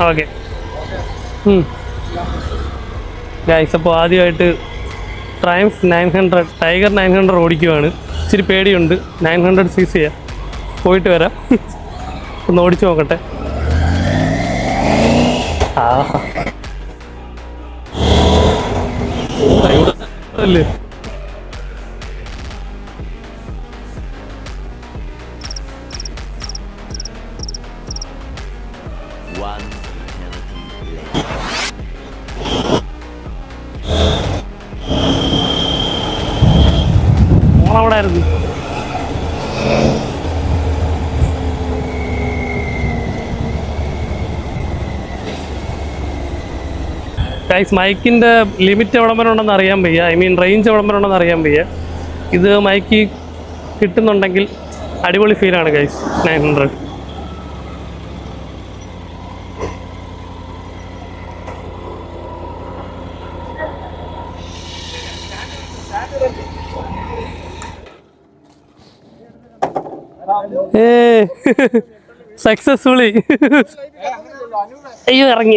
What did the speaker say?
Okay guys, അപ്പോൾ ആദ്യമായിട്ട് triumph 900 tiger 900 ഓടിക്കുവാണ്. ഇച്ചിരി പേടിയുണ്ട്. 900cc പോയിട്ട് വരാം. ഒന്ന് ഓടിച്ചു നോക്കട്ടെ. അല്ലേ അവിടെ ആയിരുന്നു. ഗൈസ്, മൈക്കിൻ്റെ ലിമിറ്റ് എവിടം വരെ ഉണ്ടെന്ന് അറിയാൻ വയ്യ. ഐ മീൻ റേഞ്ച് എവിടം വരെ ഉണ്ടെന്ന് അറിയാൻ വയ്യ. ഇത് മൈക്ക് കിട്ടുന്നുണ്ടെങ്കിൽ അടിപൊളി ഫീലാണ് ഗൈസ്. 900 സക്സസ്ഫുള്ളി. അയ്യോ, ഇറങ്ങി.